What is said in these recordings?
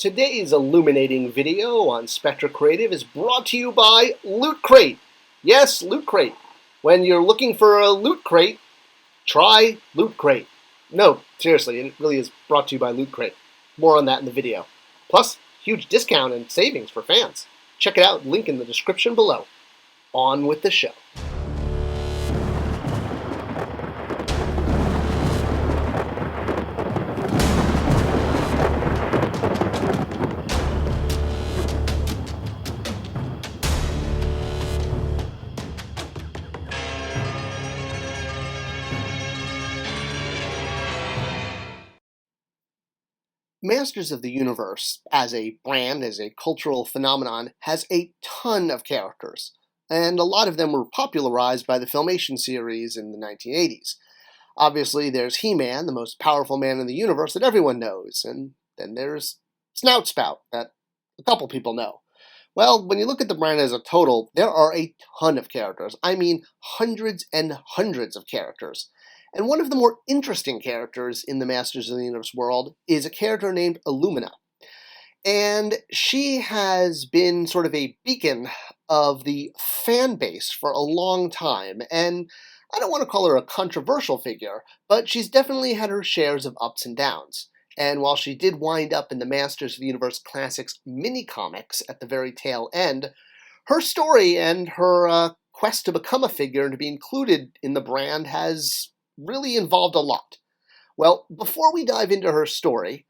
Today's illuminating video on Spector Creative is brought to you by Loot Crate. Yes, Loot Crate. When you're looking for a Loot Crate, try Loot Crate. No, seriously, it really is brought to you by Loot Crate. More on that in the video. Plus, huge discount and savings for fans. Check it out, link in the description below. On with the show. Masters of the Universe, as a brand, as a cultural phenomenon, has a ton of characters, and a lot of them were popularized by the Filmation series in the 1980s. Obviously, there's He-Man, the most powerful man in the universe that everyone knows, and then there's Snout Spout, that a couple people know. Well, when you look at the brand as a total, there are a ton of characters. I mean, hundreds and hundreds of characters. And one of the more interesting characters in the Masters of the Universe world is a character named Illumina. And she has been sort of a beacon of the fan base for a long time. And I don't want to call her a controversial figure, but she's definitely had her shares of ups and downs. And while she did wind up in the Masters of the Universe Classics mini-comics at the very tail end, her story and her quest to become a figure and to be included in the brand has really involved a lot. Well, before we dive into her story,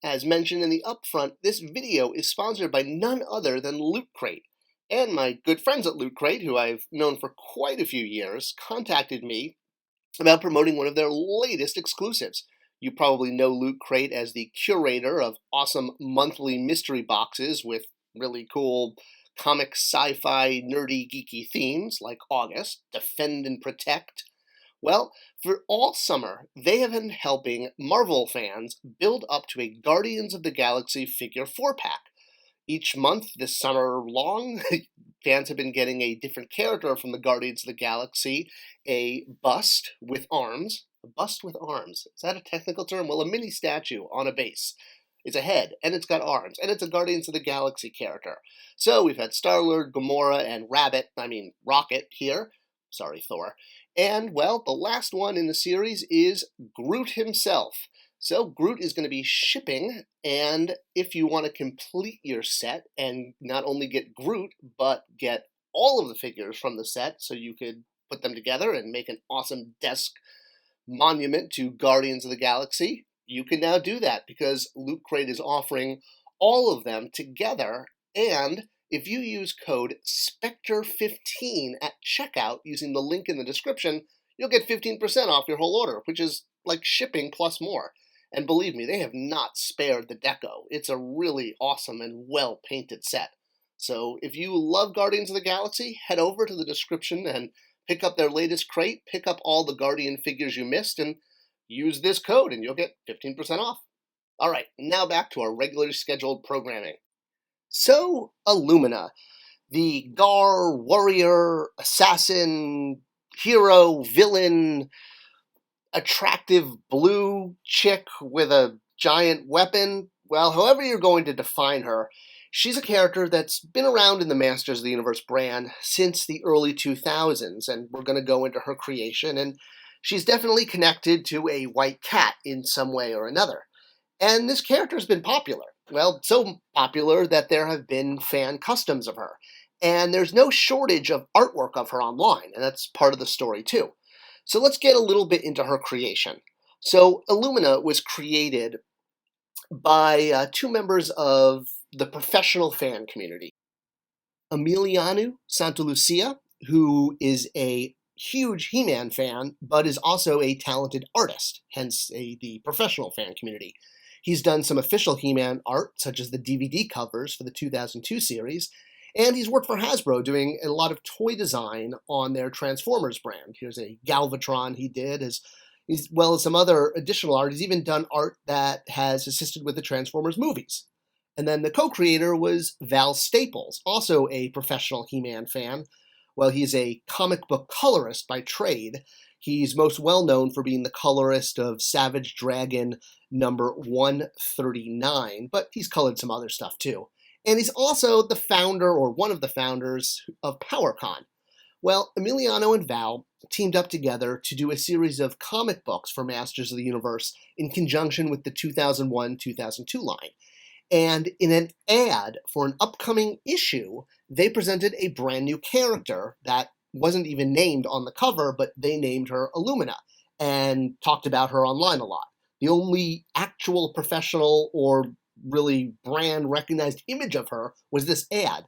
as mentioned in the upfront, this video is sponsored by none other than Loot Crate. And my good friends at Loot Crate, who I've known for quite a few years, contacted me about promoting one of their latest exclusives. You probably know Loot Crate as the curator of awesome monthly mystery boxes with really cool comic, sci-fi, nerdy, geeky themes like August, Defend and Protect. Well, for all summer, they have been helping Marvel fans build up to a Guardians of the Galaxy figure 4-pack. Each month, this summer long, fans have been getting a different character from the Guardians of the Galaxy, a bust with arms. A bust with arms. Is that a technical term? Well, a mini statue on a base. It's a head, and it's got arms, and it's a Guardians of the Galaxy character. So we've had Star-Lord, Gamora, and Rocket here. Sorry, Thor. And, well, the last one in the series is Groot himself. So Groot is going to be shipping, and if you want to complete your set and not only get Groot, but get all of the figures from the set so you could put them together and make an awesome desk monument to Guardians of the Galaxy, you can now do that because Loot Crate is offering all of them together, and if you use code SPECTOR15 at checkout using the link in the description, you'll get 15% off your whole order, which is like shipping plus more. And believe me, they have not spared the deco. It's a really awesome and well-painted set. So if you love Guardians of the Galaxy, head over to the description and pick up their latest crate, pick up all the Guardian figures you missed, and use this code and you'll get 15% off. All right, now back to our regularly scheduled programming. So, Illumina, the Gar, warrior, assassin, hero, villain, attractive blue chick with a giant weapon, well, however you're going to define her, she's a character that's been around in the Masters of the Universe brand since the early 2000s, and we're going to go into her creation, and she's definitely connected to a white cat in some way or another. And this character's been popular. Well, so popular that there have been fan customs of her. And there's no shortage of artwork of her online, and that's part of the story too. So let's get a little bit into her creation. So Illumina was created by two members of the professional fan community. Emiliano Santalucia, who is a huge He-Man fan, but is also a talented artist, hence the professional fan community. He's done some official He-Man art, such as the DVD covers for the 2002 series, and he's worked for Hasbro doing a lot of toy design on their Transformers brand. Here's a Galvatron he did, as well as some other additional art. He's even done art that has assisted with the Transformers movies. And then the co-creator was Val Staples, also a professional He-Man fan. Well, he's a comic book colorist by trade. He's most well known for being the colorist of Savage Dragon number 139, but he's colored some other stuff too. And he's also the founder, or one of the founders, of PowerCon. Well, Emiliano and Val teamed up together to do a series of comic books for Masters of the Universe in conjunction with the 2001-2002 line. And in an ad for an upcoming issue, they presented a brand new character that wasn't even named on the cover, but they named her Illumina and talked about her online a lot. The only actual professional or really brand recognized image of her was this ad.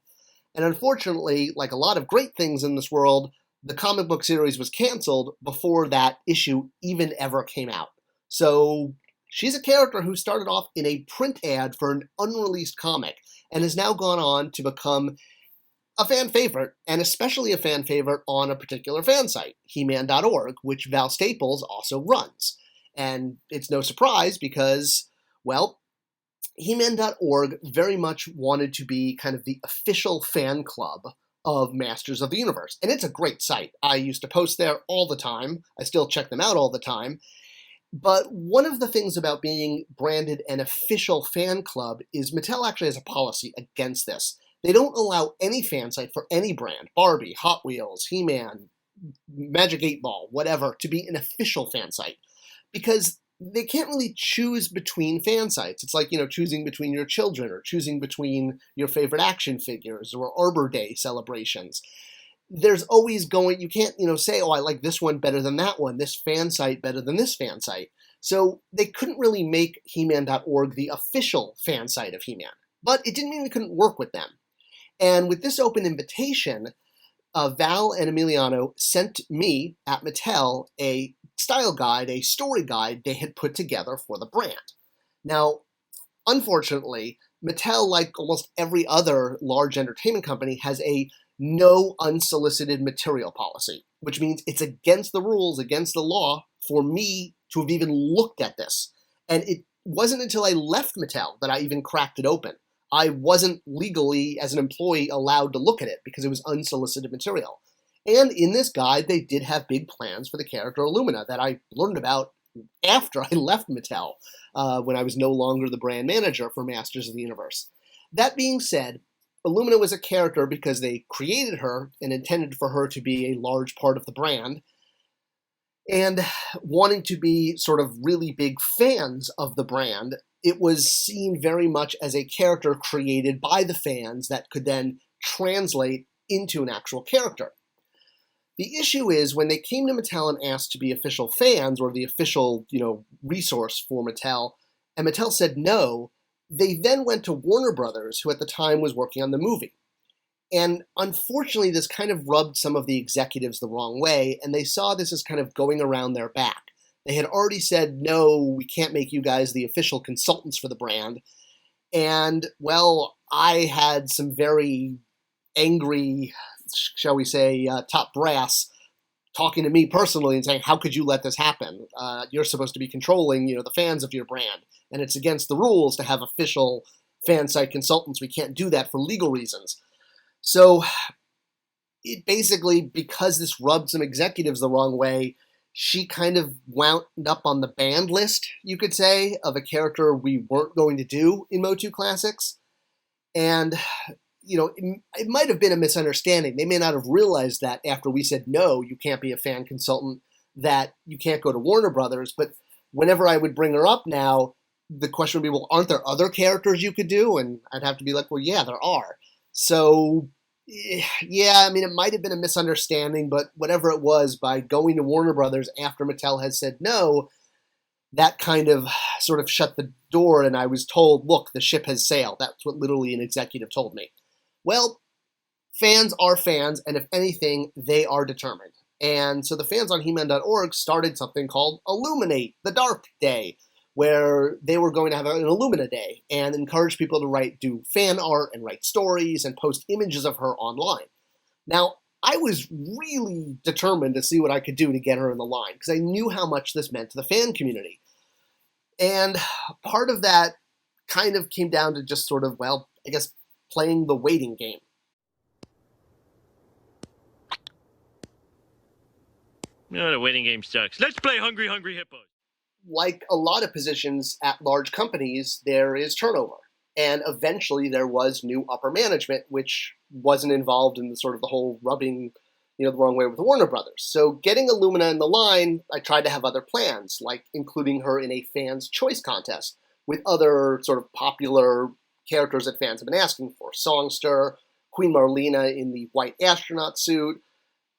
And unfortunately, like a lot of great things in this world, the comic book series was canceled before that issue even ever came out. So she's a character who started off in a print ad for an unreleased comic and has now gone on to become a fan favorite, and especially a fan favorite on a particular fan site, He-Man.org, which Val Staples also runs. And it's no surprise because, well, He-Man.org very much wanted to be kind of the official fan club of Masters of the Universe. And it's a great site. I used to post there all the time. I still check them out all the time. But one of the things about being branded an official fan club is Mattel actually has a policy against this. They don't allow any fan site for any brand, Barbie, Hot Wheels, He-Man, Magic 8 Ball, whatever, to be an official fan site. Because they can't really choose between fan sites. It's like, choosing between your children or choosing between your favorite action figures or Arbor Day celebrations. There's always you can't, say, oh, I like this one better than that one, this fan site better than this fan site. So they couldn't really make He-Man.org the official fan site of He-Man. But it didn't mean we couldn't work with them. And with this open invitation, Val and Emiliano sent me, at Mattel, a style guide, a story guide they had put together for the brand. Now, unfortunately, Mattel, like almost every other large entertainment company, has a no unsolicited material policy, which means it's against the rules, against the law, for me to have even looked at this. And it wasn't until I left Mattel that I even cracked it open. I wasn't legally, as an employee, allowed to look at it because it was unsolicited material. And in this guide, they did have big plans for the character Illumina that I learned about after I left Mattel, when I was no longer the brand manager for Masters of the Universe. That being said, Illumina was a character because they created her and intended for her to be a large part of the brand, and wanting to be sort of really big fans of the brand, it was seen very much as a character created by the fans that could then translate into an actual character. The issue is when they came to Mattel and asked to be official fans or the official, resource for Mattel, and Mattel said no, they then went to Warner Brothers, who at the time was working on the movie. And unfortunately, this kind of rubbed some of the executives the wrong way, and they saw this as kind of going around their back. They had already said, no, we can't make you guys the official consultants for the brand. And, well, I had some very angry, shall we say, top brass talking to me personally and saying, how could you let this happen? You're supposed to be controlling, the fans of your brand. And it's against the rules to have official fan site consultants. We can't do that for legal reasons. So it basically, because this rubbed some executives the wrong way, she kind of wound up on the banned list, you could say, of a character we weren't going to do in MOTU Classics. And, it might have been a misunderstanding. They may not have realized that after we said, no, you can't be a fan consultant, that you can't go to Warner Brothers. But whenever I would bring her up now, the question would be, well, aren't there other characters you could do? And I'd have to be like, well, yeah, there are. So yeah, it might have been a misunderstanding, but whatever it was, by going to Warner Brothers after Mattel had said no, that kind of sort of shut the door, and I was told, look, the ship has sailed. That's what literally an executive told me. Well, fans are fans, and if anything, they are determined. And so the fans on He-Man.org started something called Illuminate, the Dark Day, where they were going to have an Illumina Day and encourage people to do fan art and write stories and post images of her online. Now, I was really determined to see what I could do to get her in the line because I knew how much this meant to the fan community. And part of that kind of came down to just sort of, playing the waiting game. No, the waiting game sucks. Let's play Hungry Hungry Hippos. Like a lot of positions at large companies, there is turnover. And eventually there was new upper management, which wasn't involved in the sort of the whole rubbing, the wrong way with Warner Brothers. So getting Illumina in the line, I tried to have other plans, like including her in a fans' choice contest with other sort of popular characters that fans have been asking for. Songster, Queen Marlena in the white astronaut suit,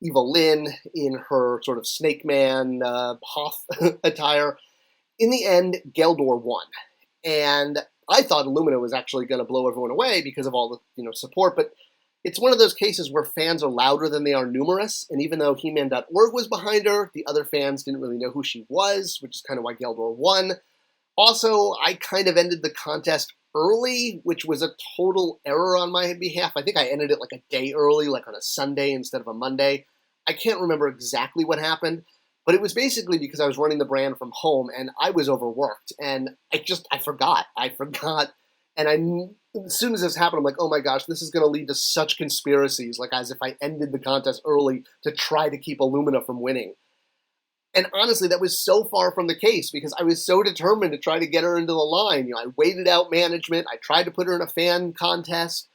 Evelyn in her sort of Snake Man Hoth attire. In the end, Geldor won. And I thought Illumina was actually going to blow everyone away because of all the support, but it's one of those cases where fans are louder than they are numerous, and even though He-Man.org was behind her, the other fans didn't really know who she was, which is kind of why Geldor won. Also, I kind of ended the contest early, which was a total error on my behalf. I think I ended it like a day early, like on a Sunday instead of a Monday. I can't remember exactly what happened, but it was basically because I was running the brand from home and I was overworked, and I forgot. And as soon as this happened, I'm like, oh my gosh, this is going to lead to such conspiracies, like as if I ended the contest early to try to keep Illumina from winning. And honestly, that was so far from the case because I was so determined to try to get her into the line. I waited out management. I tried to put her in a fan contest.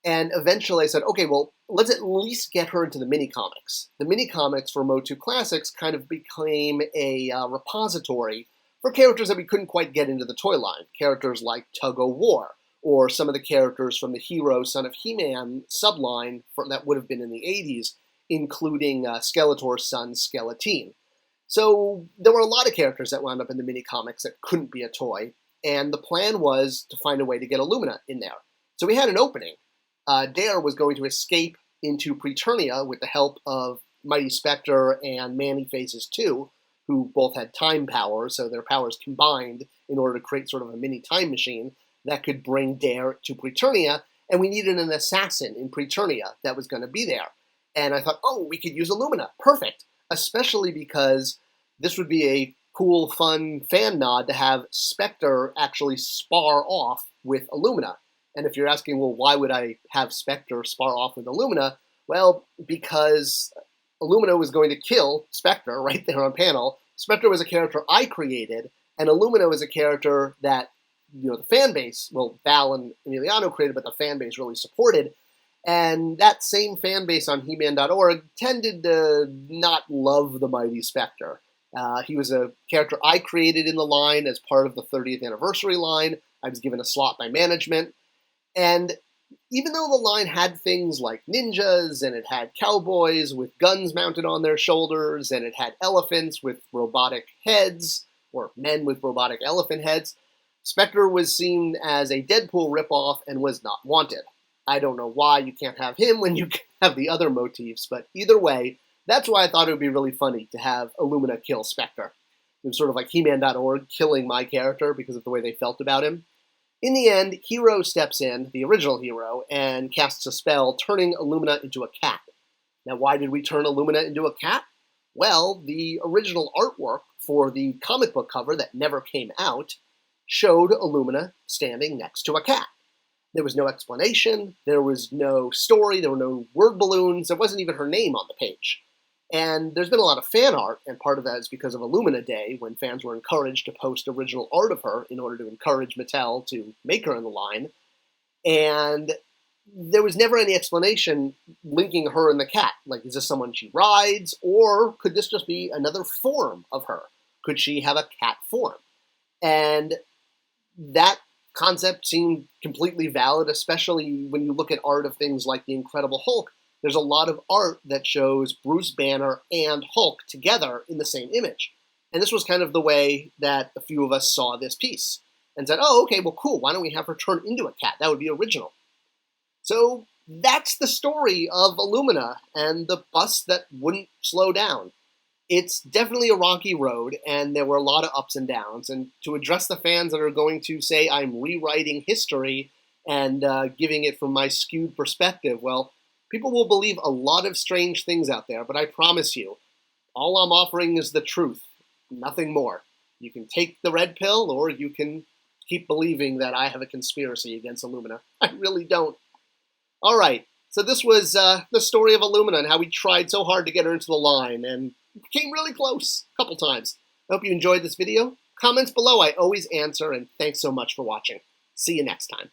And eventually I said, okay, well, let's at least get her into the mini-comics. The mini-comics for MOTU Classics kind of became a repository for characters that we couldn't quite get into the toy line. Characters like Tug-O-War, or some of the characters from the Hero, Son of He-Man subline that would have been in the 80s, including Skeletor's son, Skeletine. So there were a lot of characters that wound up in the mini-comics that couldn't be a toy, and the plan was to find a way to get Illumina in there. So we had an opening. Dare was going to escape into Preternia with the help of Mighty Spector and Man-E-Faces 2, who both had time powers, so their powers combined in order to create sort of a mini time machine that could bring Dare to Preternia, and we needed an assassin in Preternia that was going to be there. And I thought, oh, we could use Illumina. Perfect. Especially because this would be a cool, fun fan nod to have Spector actually spar off with Illumina. And if you're asking, well, why would I have Spector spar off with Illumina? Well, because Illumina was going to kill Spector right there on panel. Spector was a character I created, and Illumina was a character that the fan base, well, Val and Emiliano created, but the fan base really supported. And that same fan base on He-Man.org tended to not love the Mighty Spector. He was a character I created in the line as part of the 30th anniversary line. I was given a slot by management. And even though the line had things like ninjas, and it had cowboys with guns mounted on their shoulders, and it had elephants with robotic heads, or men with robotic elephant heads, Spector was seen as a Deadpool ripoff and was not wanted. I don't know why you can't have him when you can have the other motifs, but either way, that's why I thought it would be really funny to have Illumina kill Spector. It was sort of like He-Man.org killing my character because of the way they felt about him. In the end, Hero steps in, the original Hero, and casts a spell, turning Illumina into a cat. Now, why did we turn Illumina into a cat? Well, the original artwork for the comic book cover that never came out showed Illumina standing next to a cat. There was no explanation, there was no story, there were no word balloons, there wasn't even her name on the page. And there's been a lot of fan art, and part of that is because of Illumina Day, when fans were encouraged to post original art of her in order to encourage Mattel to make her in the line. And there was never any explanation linking her and the cat. Like, is this someone she rides, or could this just be another form of her? Could she have a cat form? And that concept seemed completely valid, especially when you look at art of things like the Incredible Hulk. There's a lot of art that shows Bruce Banner and Hulk together in the same image. And this was kind of the way that a few of us saw this piece and said, oh, okay, well, cool. Why don't we have her turn into a cat? That would be original. So that's the story of Illumina and the bus that wouldn't slow down. It's definitely a rocky road, and there were a lot of ups and downs. And to address the fans that are going to say I'm rewriting history and giving it from my skewed perspective, well, people will believe a lot of strange things out there, but I promise you, all I'm offering is the truth, nothing more. You can take the red pill, or you can keep believing that I have a conspiracy against Illumina. I really don't. All right, so this was the story of Illumina and how we tried so hard to get her into the line, and came really close a couple times. I hope you enjoyed this video. Comments below I always answer, and thanks so much for watching. See you next time.